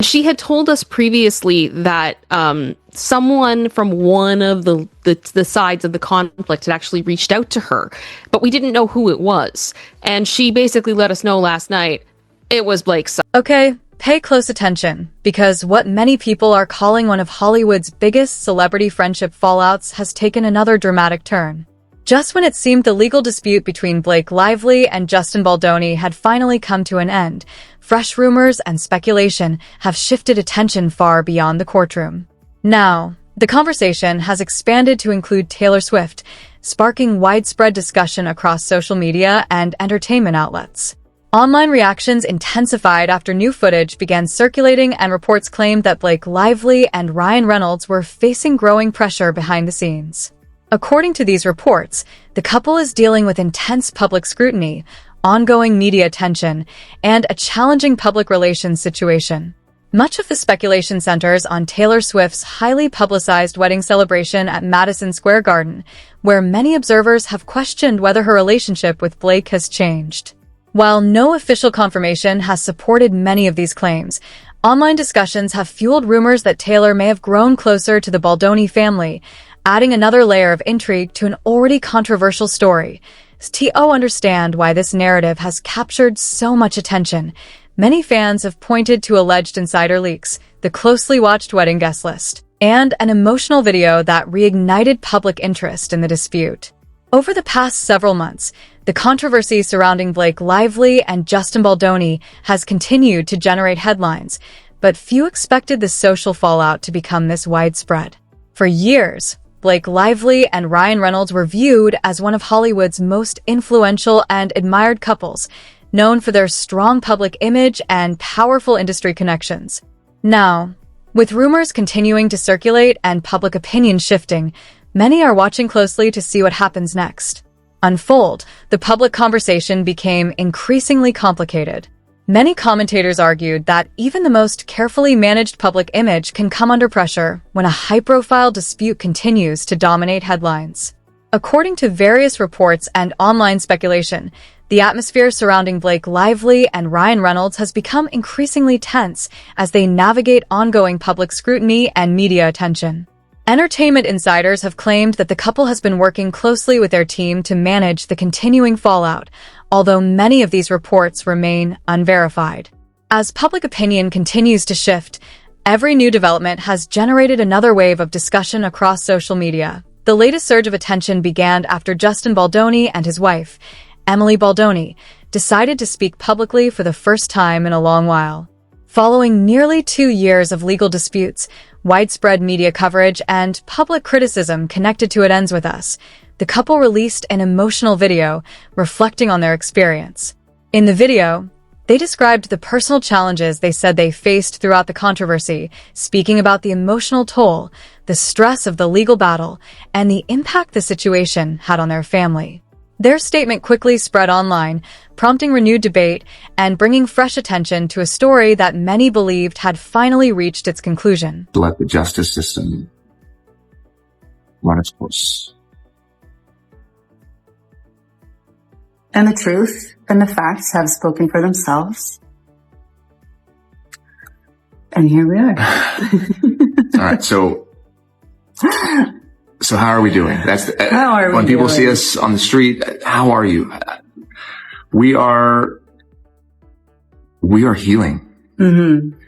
She had told us previously that someone from one of the sides of the conflict had actually reached out to her, but we didn't know who it was. And she basically let us know last night it was Blake's son. Okay, pay close attention, because what many people are calling one of Hollywood's biggest celebrity friendship fallouts has taken another dramatic turn. Just when it seemed the legal dispute between Blake Lively and Justin Baldoni had finally come to an end, fresh rumors and speculation have shifted attention far beyond the courtroom. Now, the conversation has expanded to include Taylor Swift, sparking widespread discussion across social media and entertainment outlets. Online reactions intensified after new footage began circulating and reports claimed that Blake Lively and Ryan Reynolds were facing growing pressure behind the scenes. According to these reports, the couple is dealing with intense public scrutiny, ongoing media attention, and a challenging public relations situation. Much of the speculation centers on Taylor Swift's highly publicized wedding celebration at Madison Square Garden, where many observers have questioned whether her relationship with Blake has changed. While no official confirmation has supported many of these claims, online discussions have fueled rumors that Taylor may have grown closer to the Baldoni family, adding another layer of intrigue to an already controversial story. To understand why this narrative has captured so much attention, many fans have pointed to alleged insider leaks, the closely watched wedding guest list, and an emotional video that reignited public interest in the dispute. Over the past several months, the controversy surrounding Blake Lively and Justin Baldoni has continued to generate headlines, but few expected the social fallout to become this widespread. For years, Blake Lively and Ryan Reynolds were viewed as one of Hollywood's most influential and admired couples, known for their strong public image and powerful industry connections. Now, with rumors continuing to circulate and public opinion shifting, many are watching closely to see what happens next. Unfold, the public conversation became increasingly complicated. Many commentators argued that even the most carefully managed public image can come under pressure when a high-profile dispute continues to dominate headlines. According to various reports and online speculation, the atmosphere surrounding Blake Lively and Ryan Reynolds has become increasingly tense as they navigate ongoing public scrutiny and media attention. Entertainment insiders have claimed that the couple has been working closely with their team to manage the continuing fallout, although many of these reports remain unverified. As public opinion continues to shift, every new development has generated another wave of discussion across social media. The latest surge of attention began after Justin Baldoni and his wife, Emily Baldoni, decided to speak publicly for the first time in a long while. Following nearly 2 years of legal disputes, widespread media coverage, and public criticism connected to It Ends With Us, the couple released an emotional video reflecting on their experience. In the video, they described the personal challenges they said they faced throughout the controversy, speaking about the emotional toll, the stress of the legal battle, and the impact the situation had on their family. Their statement quickly spread online, prompting renewed debate and bringing fresh attention to a story that many believed had finally reached its conclusion. Let the justice system run its course. And the truth and the facts have spoken for themselves. And here we are. All right, so how are we doing? How are we when people doing? see us on the street, how are you? We are healing. Mm-hmm.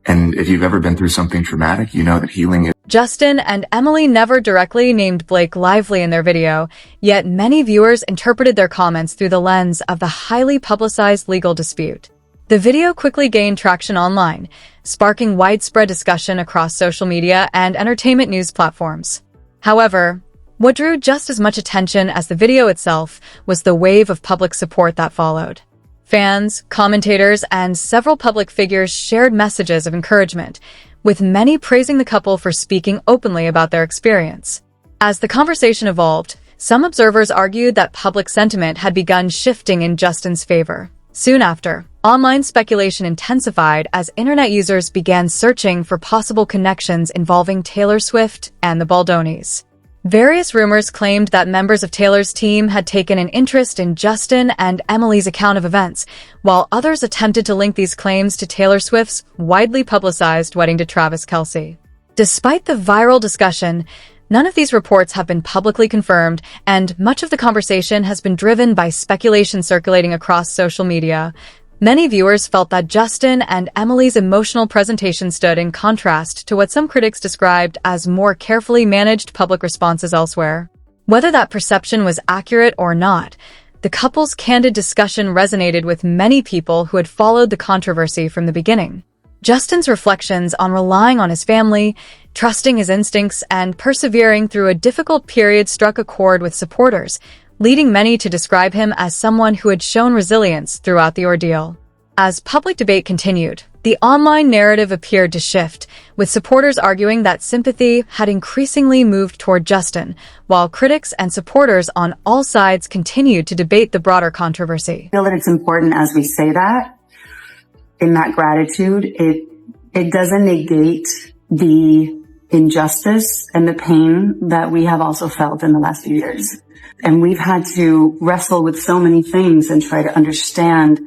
And if you've ever been through something traumatic, you know that healing is. Justin and Emily never directly named Blake Lively in their video, yet many viewers interpreted their comments through the lens of the highly publicized legal dispute. The video quickly gained traction online, sparking widespread discussion across social media and entertainment news platforms. However, what drew just as much attention as the video itself was the wave of public support that followed. Fans, commentators, and several public figures shared messages of encouragement, with many praising the couple for speaking openly about their experience. As the conversation evolved, some observers argued that public sentiment had begun shifting in Justin's favor. Soon after, online speculation intensified as internet users began searching for possible connections involving Taylor Swift and the Baldonis. Various rumors claimed that members of Taylor's team had taken an interest in Justin and Emily's account of events, while others attempted to link these claims to Taylor Swift's widely publicized wedding to Travis Kelce. Despite the viral discussion, none of these reports have been publicly confirmed, and much of the conversation has been driven by speculation circulating across social media. Many viewers felt that Justin and Emily's emotional presentation stood in contrast to what some critics described as more carefully managed public responses elsewhere. Whether that perception was accurate or not, the couple's candid discussion resonated with many people who had followed the controversy from the beginning. Justin's reflections on relying on his family, trusting his instincts, and persevering through a difficult period struck a chord with supporters, leading many to describe him as someone who had shown resilience throughout the ordeal. As public debate continued, the online narrative appeared to shift, with supporters arguing that sympathy had increasingly moved toward Justin, while critics and supporters on all sides continued to debate the broader controversy. I feel that it's important as we say that, in that gratitude, it doesn't negate the injustice and the pain that we have also felt in the last few years. And we've had to wrestle with so many things and try to understand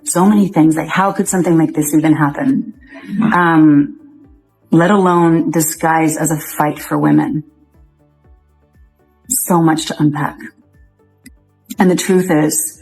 so many things, like how could something like this even happen? Let alone disguised as a fight for women. So much to unpack. And the truth is,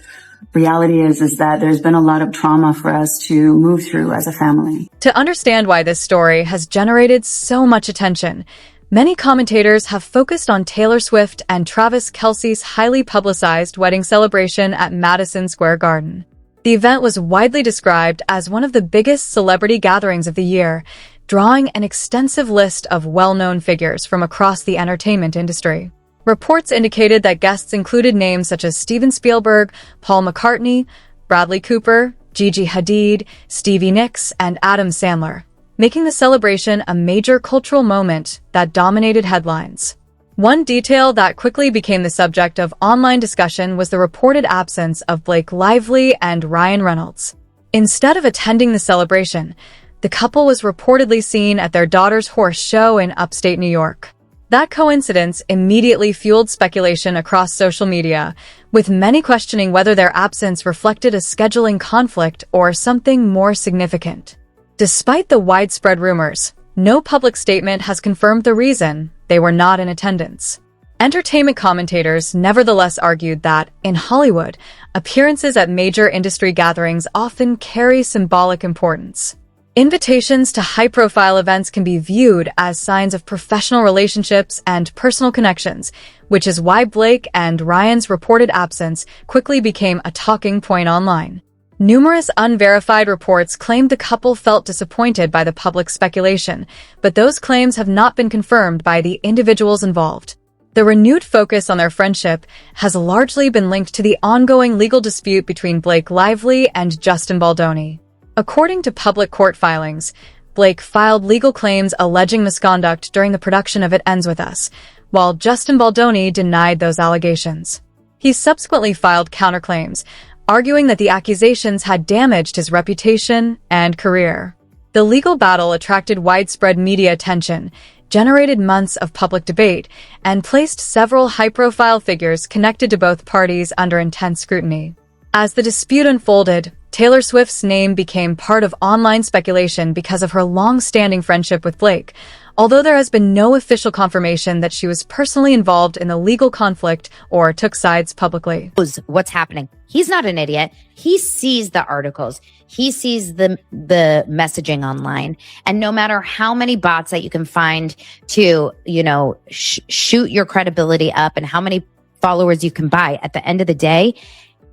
reality is that there's been a lot of trauma for us to move through as a family. To understand why this story has generated so much attention, many commentators have focused on Taylor Swift and Travis Kelce's highly publicized wedding celebration at Madison Square Garden. The event was widely described as one of the biggest celebrity gatherings of the year, drawing an extensive list of well-known figures from across the entertainment industry. Reports indicated that guests included names such as Steven Spielberg, Paul McCartney, Bradley Cooper, Gigi Hadid, Stevie Nicks, and Adam Sandler, making the celebration a major cultural moment that dominated headlines. One detail that quickly became the subject of online discussion was the reported absence of Blake Lively and Ryan Reynolds. Instead of attending the celebration, the couple was reportedly seen at their daughter's horse show in upstate New York. That coincidence immediately fueled speculation across social media, with many questioning whether their absence reflected a scheduling conflict or something more significant. Despite the widespread rumors, no public statement has confirmed the reason they were not in attendance. Entertainment commentators nevertheless argued that, in Hollywood, appearances at major industry gatherings often carry symbolic importance. Invitations to high-profile events can be viewed as signs of professional relationships and personal connections, which is why Blake and Ryan's reported absence quickly became a talking point online. Numerous unverified reports claimed the couple felt disappointed by the public speculation, but those claims have not been confirmed by the individuals involved. The renewed focus on their friendship has largely been linked to the ongoing legal dispute between Blake Lively and Justin Baldoni. According to public court filings, Blake filed legal claims alleging misconduct during the production of It Ends With Us, while Justin Baldoni denied those allegations. He subsequently filed counterclaims, arguing that the accusations had damaged his reputation and career. The legal battle attracted widespread media attention, generated months of public debate, and placed several high-profile figures connected to both parties under intense scrutiny. As the dispute unfolded, Taylor Swift's name became part of online speculation because of her long-standing friendship with Blake, although there has been no official confirmation that she was personally involved in the legal conflict or took sides publicly. What's happening? He's not an idiot. He sees the articles. He sees the messaging online. And no matter how many bots that you can find to, shoot your credibility up and how many followers you can buy, at the end of the day,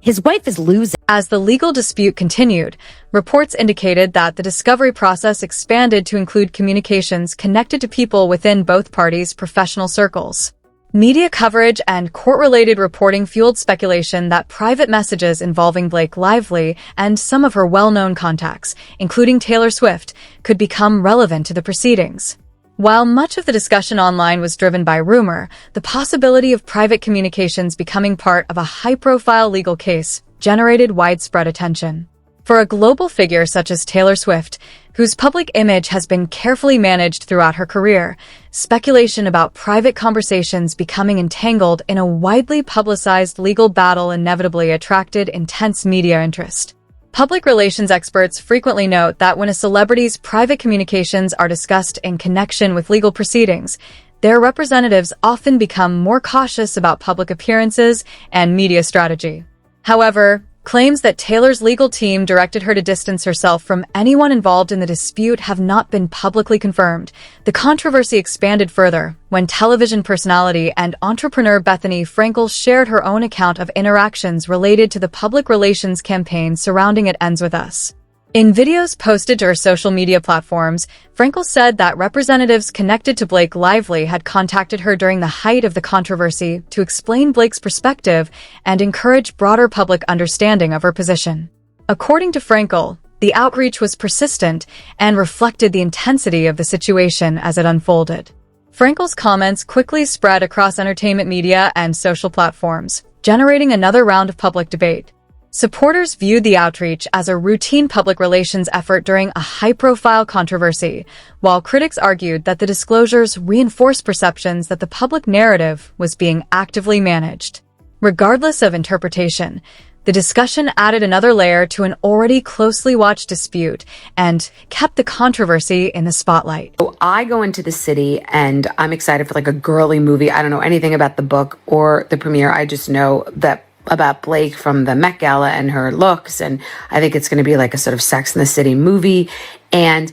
his wife is losing. As the legal dispute continued, reports indicated that the discovery process expanded to include communications connected to people within both parties' professional circles. Media coverage and court-related reporting fueled speculation that private messages involving Blake Lively and some of her well-known contacts, including Taylor Swift, could become relevant to the proceedings. While much of the discussion online was driven by rumor, the possibility of private communications becoming part of a high-profile legal case generated widespread attention. For a global figure such as Taylor Swift, whose public image has been carefully managed throughout her career, speculation about private conversations becoming entangled in a widely publicized legal battle inevitably attracted intense media interest. Public relations experts frequently note that when a celebrity's private communications are discussed in connection with legal proceedings, their representatives often become more cautious about public appearances and media strategy. However, claims that Taylor's legal team directed her to distance herself from anyone involved in the dispute have not been publicly confirmed. The controversy expanded further when television personality and entrepreneur Bethany Frankel shared her own account of interactions related to the public relations campaign surrounding It Ends With Us. In videos posted to her social media platforms, Frankel said that representatives connected to Blake Lively had contacted her during the height of the controversy to explain Blake's perspective and encourage broader public understanding of her position. According to Frankel, the outreach was persistent and reflected the intensity of the situation as it unfolded. Frankel's comments quickly spread across entertainment media and social platforms, generating another round of public debate. Supporters viewed the outreach as a routine public relations effort during a high-profile controversy, while critics argued that the disclosures reinforced perceptions that the public narrative was being actively managed. Regardless of interpretation, the discussion added another layer to an already closely watched dispute and kept the controversy in the spotlight. So I go into the city and I'm excited for like a girly movie. I don't know anything about the book or the premiere. I just know that about Blake from the Met Gala and her looks, and I think it's going to be like a sort of Sex in the City movie. And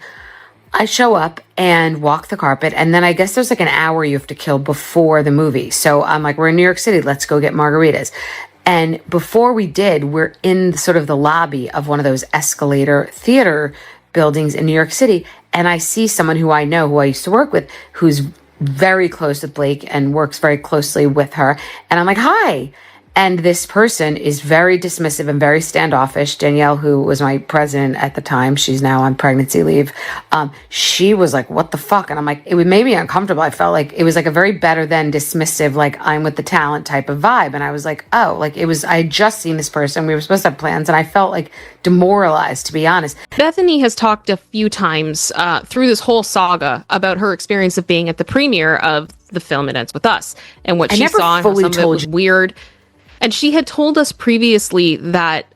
I show up and walk the carpet, and then I guess there's like an hour you have to kill before the movie. So I'm like, we're in New York City, let's go get margaritas. And before we did, we're in sort of the lobby of one of those escalator theater buildings in New York City, and I see someone who I know, who I used to work with, who's very close with Blake and works very closely with her. And I'm like, hi. And this person is very dismissive and very standoffish. Danielle, who was my president at the time, she's now on pregnancy leave. She was like, what the fuck? And I'm like, it made me uncomfortable. I felt like it was like a very better than dismissive, like I'm with the talent type of vibe. And I was like, oh, like it was, I had just seen this person. We were supposed to have plans. And I felt like demoralized, to be honest. Bethany has talked a few times through this whole saga about her experience of being at the premiere of the film It Ends With Us and what she saw and how some of it was weird. And she had told us previously that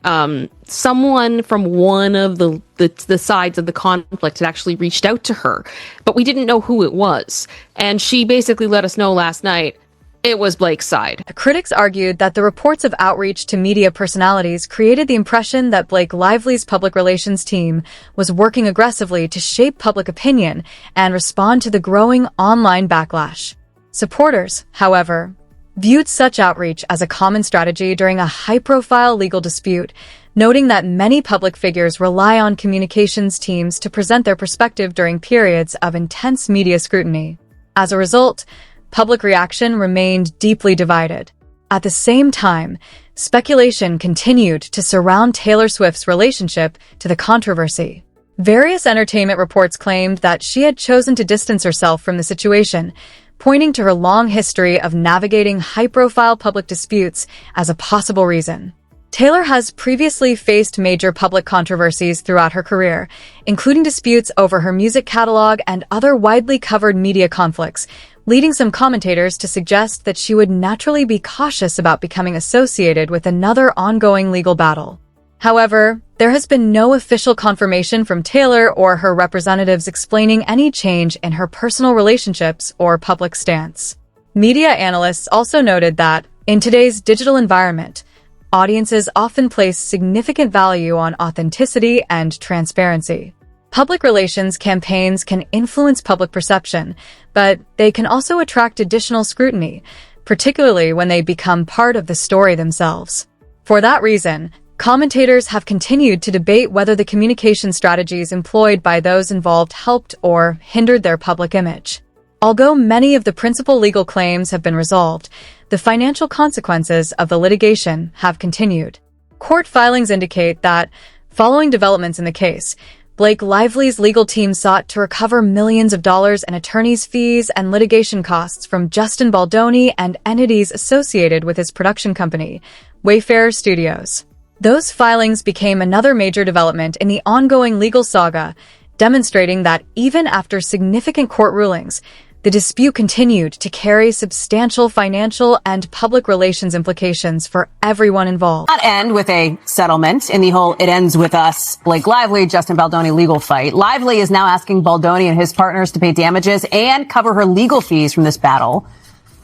someone from one of the sides of the conflict had actually reached out to her, but we didn't know who it was. And she basically let us know last night it was Blake's side. Critics argued that the reports of outreach to media personalities created the impression that Blake Lively's public relations team was working aggressively to shape public opinion and respond to the growing online backlash. Supporters, however, viewed such outreach as a common strategy during a high-profile legal dispute, noting that many public figures rely on communications teams to present their perspective during periods of intense media scrutiny. As a result, public reaction remained deeply divided. At the same time, speculation continued to surround Taylor Swift's relationship to the controversy. Various entertainment reports claimed that she had chosen to distance herself from the situation, pointing to her long history of navigating high-profile public disputes as a possible reason. Taylor has previously faced major public controversies throughout her career, including disputes over her music catalog and other widely covered media conflicts, leading some commentators to suggest that she would naturally be cautious about becoming associated with another ongoing legal battle. However, there has been no official confirmation from Taylor or her representatives explaining any change in her personal relationships or public stance. Media analysts also noted that, in today's digital environment, audiences often place significant value on authenticity and transparency. Public relations campaigns can influence public perception, but they can also attract additional scrutiny, particularly when they become part of the story themselves. For that reason, commentators have continued to debate whether the communication strategies employed by those involved helped or hindered their public image. Although many of the principal legal claims have been resolved, the financial consequences of the litigation have continued. Court filings indicate that, following developments in the case, Blake Lively's legal team sought to recover millions of dollars in attorney's fees and litigation costs from Justin Baldoni and entities associated with his production company, Wayfarer Studios. Those filings became another major development in the ongoing legal saga, demonstrating that even after significant court rulings, the dispute continued to carry substantial financial and public relations implications for everyone involved. Not end with a settlement in the whole "it ends with us" Blake Lively, Justin Baldoni legal fight. Lively is now asking Baldoni and his partners to pay damages and cover her legal fees from this battle.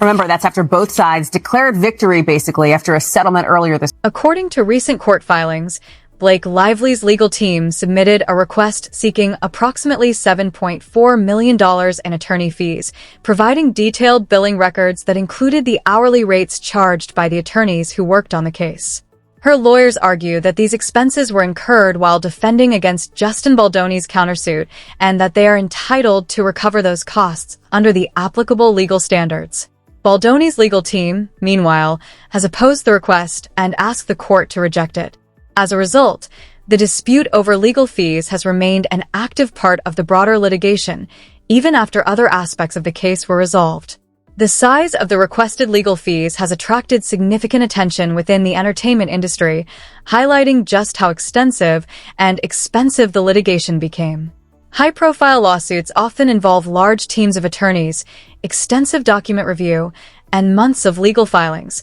Remember, that's after both sides declared victory, basically, after a settlement earlier this. According to recent court filings, Blake Lively's legal team submitted a request seeking approximately $7.4 million in attorney fees, providing detailed billing records that included the hourly rates charged by the attorneys who worked on the case. Her lawyers argue that these expenses were incurred while defending against Justin Baldoni's countersuit and that they are entitled to recover those costs under the applicable legal standards. Baldoni's legal team, meanwhile, has opposed the request and asked the court to reject it. As a result, the dispute over legal fees has remained an active part of the broader litigation, even after other aspects of the case were resolved. The size of the requested legal fees has attracted significant attention within the entertainment industry, highlighting just how extensive and expensive the litigation became. High-profile lawsuits often involve large teams of attorneys, extensive document review, and months of legal filings,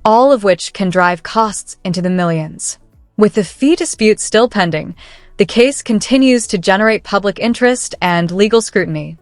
all of which can drive costs into the millions. With the fee dispute still pending, the case continues to generate public interest and legal scrutiny.